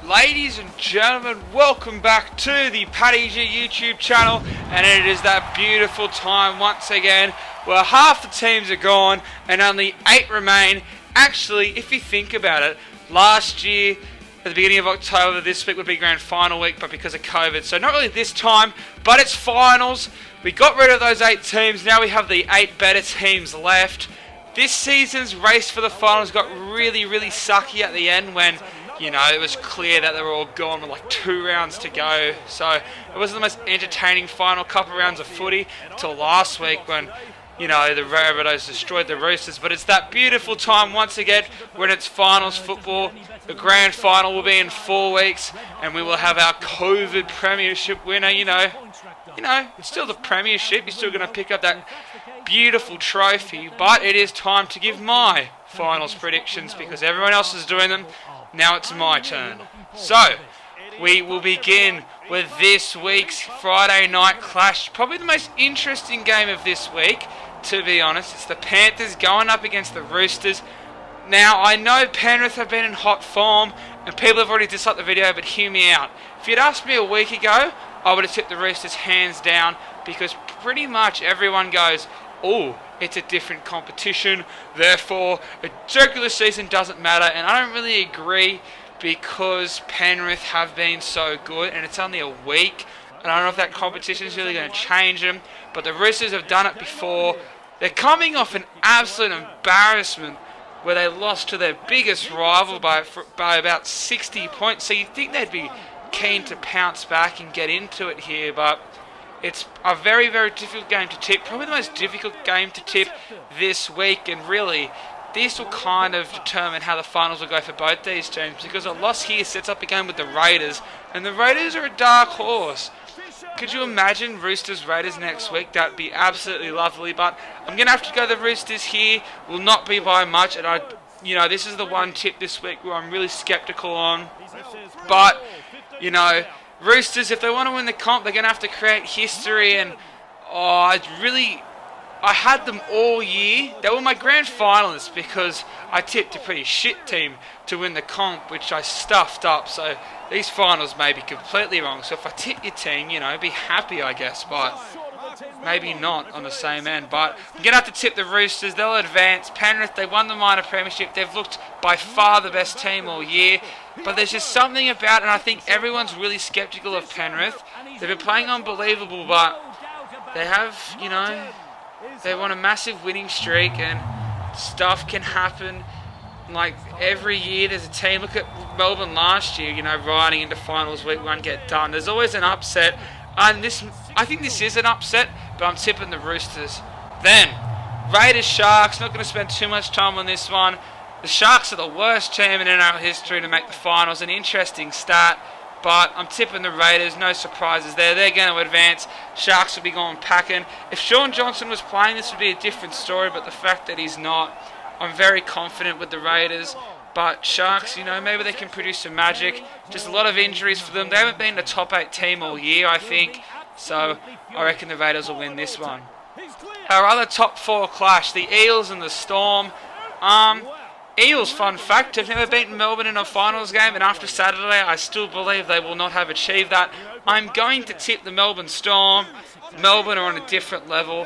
Ladies and gentlemen, welcome back to the Paddy G YouTube channel, and it is that beautiful time once again where half the teams are gone and only 8 remain. Actually, if you think about it, last year at the beginning of October, this week would be grand final week, but because of COVID, so not really this time, but it's finals. We got rid of those 8 teams, now we have the 8 better teams left. This season's race for the finals got really sucky at the end when, you know, it was clear that they were all gone with like 2 rounds to go. So it wasn't the most entertaining final couple rounds of footy until last week when, you know, the Rabbitohs destroyed the Roosters. But it's that beautiful time once again when it's finals football. The grand final will be in 4 weeks and we will have our COVID Premiership winner. You know, it's still the Premiership. You're still going to pick up that beautiful trophy. But it is time to give my finals predictions because everyone else is doing them. Now it's my turn. So, we will begin with this week's Friday night clash. Probably the most interesting game of this week, to be honest. It's the Panthers going up against the Roosters. Now, I know Penrith have been in hot form, and people have already disliked the video, but hear me out. If you'd asked me a week ago, I would have tipped the Roosters hands down, because pretty much everyone goes, oh, it's a different competition, therefore a regular season doesn't matter, and I don't really agree because Penrith have been so good and it's only a week, and I don't know if that competition is really going to change them, but the Roosters have done it before. They're coming off an absolute embarrassment where they lost to their biggest rival by about 60 points, so you'd think they'd be keen to pounce back and get into it here, but it's a very difficult game to tip. Probably the most difficult game to tip this week. And really, this will kind of determine how the finals will go for both these teams. Because a loss here sets up a game with the Raiders. And the Raiders are a dark horse. Could you imagine Roosters-Raiders next week? That would be absolutely lovely. But I'm going to have to go the Roosters here. Will not be by much. And this is the one tip this week where I'm really skeptical on. But, Roosters, if they want to win the comp, they're going to have to create history, and I had them all year. They were my grand finalists because I tipped a pretty shit team to win the comp, which I stuffed up, so these finals may be completely wrong. So if I tip your team, be happy, I guess, but maybe not on the same end. But I'm going to have to tip the Roosters. They'll advance. Penrith, they won the minor premiership. They've looked by far the best team all year. But there's just something about it, and I think everyone's really skeptical of Penrith. They've been playing unbelievable, but they have, they won a massive winning streak, and stuff can happen. Like, every year there's a team. Look at Melbourne last year, riding into finals week 1, get done. There's always an upset, and I think this is an upset, but I'm tipping the Roosters. Then, Raiders-Sharks, not going to spend too much time on this one. The Sharks are the worst team in NRL history to make the finals. An interesting stat, but I'm tipping the Raiders. No surprises there. They're going to advance. Sharks will be going packing. If Sean Johnson was playing, this would be a different story, but the fact that he's not, I'm very confident with the Raiders. But Sharks, maybe they can produce some magic. Just a lot of injuries for them. They haven't been a top 8 team all year, I think. So I reckon the Raiders will win this one. Our other top 4 clash, the Eels and the Storm. Eels, fun fact, have never beaten Melbourne in a finals game, and after Saturday I still believe they will not have achieved that. I'm going to tip the Melbourne Storm. Melbourne are on a different level.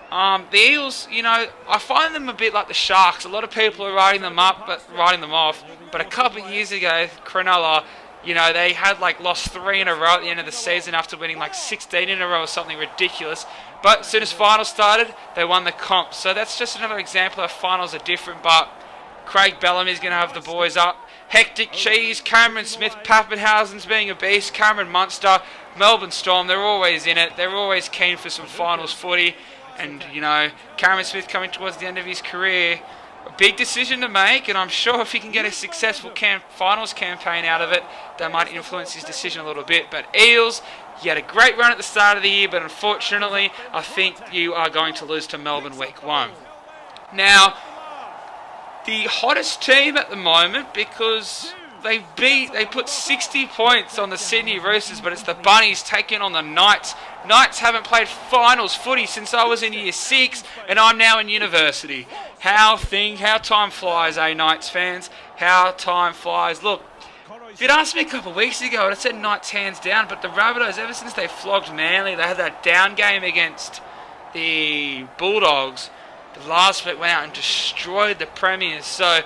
The Eels, I find them a bit like the Sharks. A lot of people are writing them off, but a couple of years ago, Cronulla, they had lost 3 in a row at the end of the season after winning 16 in a row or something ridiculous. But as soon as finals started, they won the comp. So that's just another example of finals are different, but Craig Bellamy's going to have the boys up. Hectic Cheese, Cameron Smith, Pappenhausen's being a beast, Cameron Munster, Melbourne Storm, they're always in it. They're always keen for some finals footy. And, Cameron Smith coming towards the end of his career, a big decision to make, and I'm sure if he can get a successful finals campaign out of it, that might influence his decision a little bit. But Eels, you had a great run at the start of the year, but unfortunately, I think you are going to lose to Melbourne week 1. Now, the hottest team at the moment, because they put 60 points on the Sydney Roosters, but it's the Bunnies taking on the Knights. Knights haven't played finals footy since I was in year 6, and I'm now in university. How time flies, Knights fans? How time flies. Look, If you'd asked me a couple of weeks ago, I'd have said Knights hands down, but the Rabbitohs, ever since they flogged Manly, they had that down game against the Bulldogs. The last week went out and destroyed the Premiers. So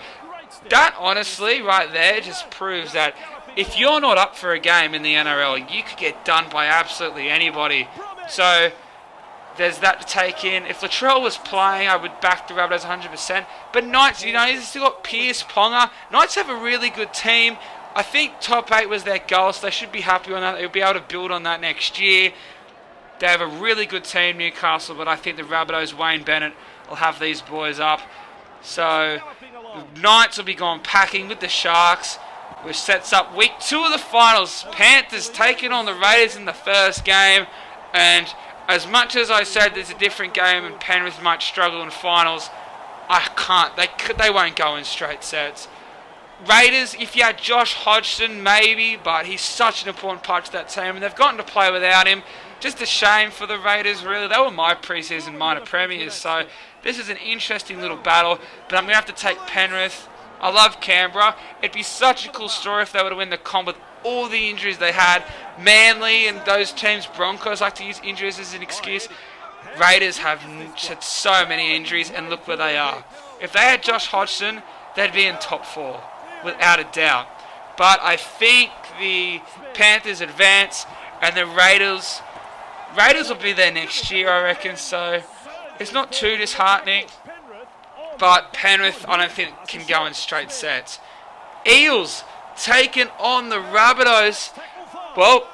that honestly right there just proves that if you're not up for a game in the NRL, you could get done by absolutely anybody. So there's that to take in. If Latrell was playing, I would back the Rabbitohs 100%. But Knights, you know, you've still got Pearce, Ponga. Knights have a really good team. I think top 8 was their goal, so they should be happy on that. They'll be able to build on that next year. They have a really good team, Newcastle, but I think the Rabbitohs, Wayne Bennett, will have these boys up. So the Knights will be going packing with the Sharks, which sets up week 2 of the finals. Panthers taking on the Raiders in the first game, and as much as I said there's a different game and Penrith might struggle in finals, I can't. They won't go in straight sets. Raiders, if you had Josh Hodgson, maybe, but he's such an important part to that team, and they've gotten to play without him. Just a shame for the Raiders, really. They were my preseason minor premiers, so this is an interesting little battle, but I'm going to have to take Penrith. I love Canberra. It'd be such a cool story if they were to win the comp with all the injuries they had. Manly and those teams, Broncos, like to use injuries as an excuse. Raiders have had so many injuries, and look where they are. If they had Josh Hodgson, they'd be in top 4, without a doubt. But I think the Panthers advance, and the Raiders will be there next year, I reckon. So it's not too disheartening. But Penrith, I don't think can go in straight sets. Eels taking on the Rabbitohs. Well,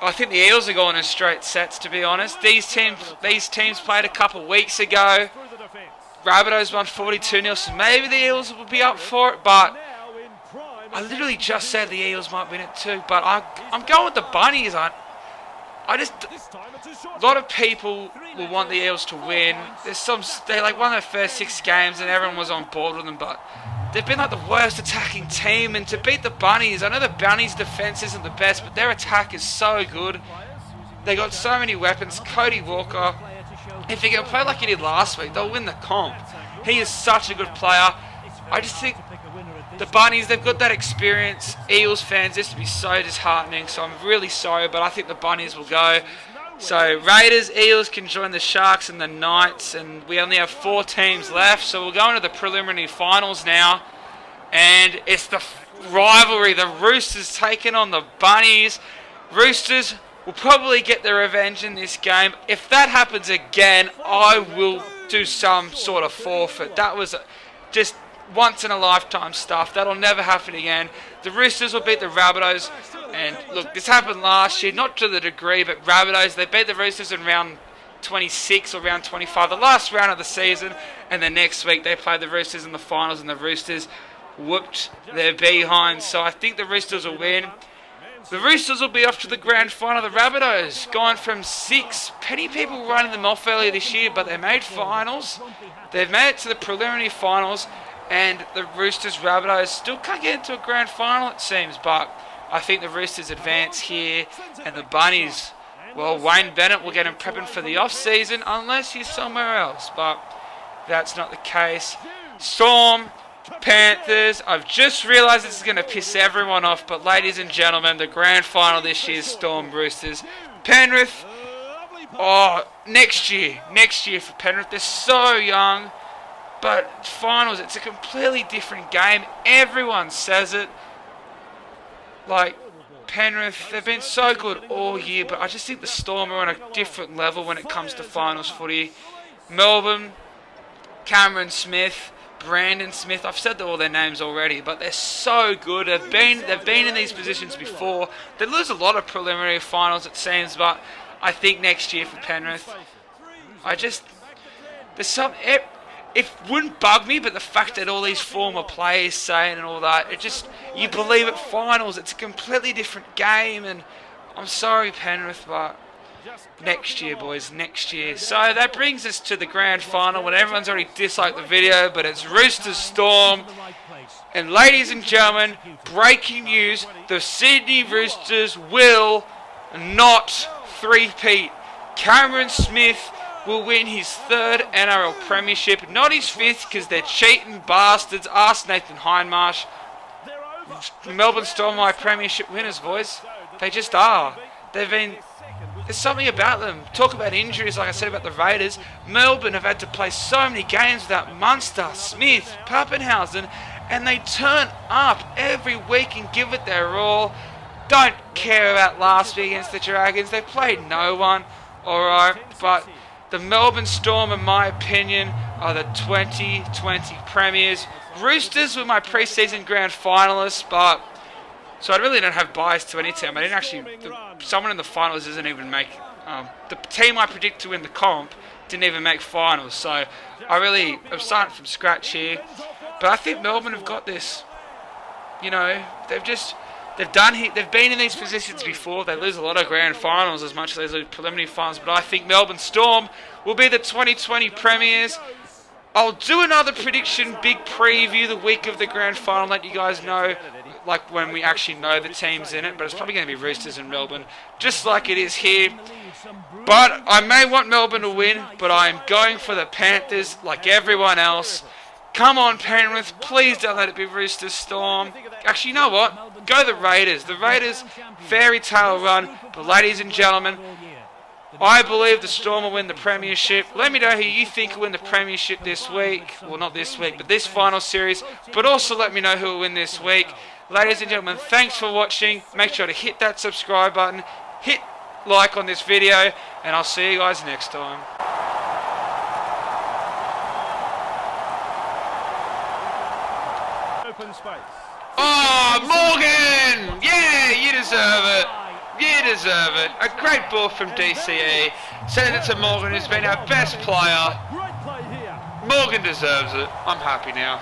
I think the Eels are going in straight sets, to be honest. These teams played a couple of weeks ago. Rabbitohs won 42-0, so maybe the Eels will be up for it. But I literally just said the Eels might win it too. But I'm going with the Bunnies. A lot of people will want the Eels to win. They like won their first 6 games and everyone was on board with them, but they've been like the worst attacking team. And to beat the Bunnies, I know the Bunnies' defense isn't the best, but their attack is so good. They got so many weapons. Cody Walker, if he can play like he did last week, they'll win the comp. He is such a good player. I just think the Bunnies, they've got that experience. Eels fans, this would be so disheartening, so I'm really sorry, but I think the Bunnies will go. So Raiders, Eels can join the Sharks and the Knights, and we only have 4 teams left, so we'll go into the preliminary finals now. And it's the rivalry, the Roosters taking on the Bunnies. Roosters will probably get their revenge in this game. If that happens again, I will do some sort of forfeit. That was just once in a lifetime stuff. That'll never happen again. The Roosters will beat the Rabbitohs. And look, this happened last year, not to the degree, but Rabbitohs, they beat the Roosters in round 26 or round 25, the last round of the season. And then next week they played the Roosters in the finals, and the Roosters whooped their behinds. So I think the Roosters will win. The Roosters will be off to the grand final. The Rabbitohs going from 6. Petty people running them off earlier this year, but they made finals. They've made it to the preliminary finals. And the Roosters, Rabbitohs still can't get into a grand final, it seems. But I think the Roosters advance here. And the Bunnies, well, Wayne Bennett will get him prepping for the off-season unless he's somewhere else. But that's not the case. Storm, Panthers. I've just realised this is going to piss everyone off. But ladies and gentlemen, the grand final this year is Storm Roosters. Penrith, next year for Penrith. They're so young. But finals, it's a completely different game. Everyone says it. Like, Penrith, they've been so good all year, but I just think the Storm are on a different level when it comes to finals footy. Melbourne, Cameron Smith, Brandon Smith, I've said all their names already, but they're so good. They've been in these positions before. They lose a lot of preliminary finals, it seems, but I think next year for Penrith, it wouldn't bug me, but the fact that all these former players saying and all that, you believe it finals, it's a completely different game, and I'm sorry Penrith, but next year, boys, next year. So that brings us to the grand final, when everyone's already disliked the video, but it's Roosters Storm. And ladies and gentlemen, breaking news, the Sydney Roosters will not three-peat. Cameron Smith will win his 3rd NRL Premiership, not his 5th, because they're cheating bastards. Ask Nathan Hindmarsh. Melbourne Storm are my Premiership winners, boys. They just are. There's something about them. Talk about injuries, like I said about the Raiders. Melbourne have had to play so many games without Munster, Smith, Pappenhausen, and they turn up every week and give it their all. Don't care about last week against the Dragons. They played no one, alright, but the Melbourne Storm, in my opinion, are the 2020 Premiers. Roosters were my pre-season grand finalists, but so I really don't have bias to any team. I didn't actually. Someone in the finals doesn't even make. The team I predict to win the comp didn't even make finals. So I'm starting from scratch here. But I think Melbourne have got this. You know, they've been in these positions before. They lose a lot of grand finals as much as they lose preliminary finals. But I think Melbourne Storm will be the 2020 Premiers. I'll do another prediction, big preview the week of the grand final, let you guys know, like when we actually know the teams in it. But it's probably going to be Roosters and Melbourne, just like it is here. But I may want Melbourne to win, but I'm going for the Panthers like everyone else. Come on, Penrith, please don't let it be Roosters Storm. Actually, you know what? Go the Raiders. The Raiders, fairy tale run. But ladies and gentlemen, I believe the Storm will win the Premiership. Let me know who you think will win the Premiership this week. Well, not this week, but this final series. But also let me know who will win this week. Ladies and gentlemen, thanks for watching. Make sure to hit that subscribe button. Hit like on this video. And I'll see you guys next time. Open space. Oh, Morgan! Yeah, you deserve it. You deserve it. A great ball from DCE. Send it to Morgan, who's been our best player. Great play here. Morgan deserves it. I'm happy now.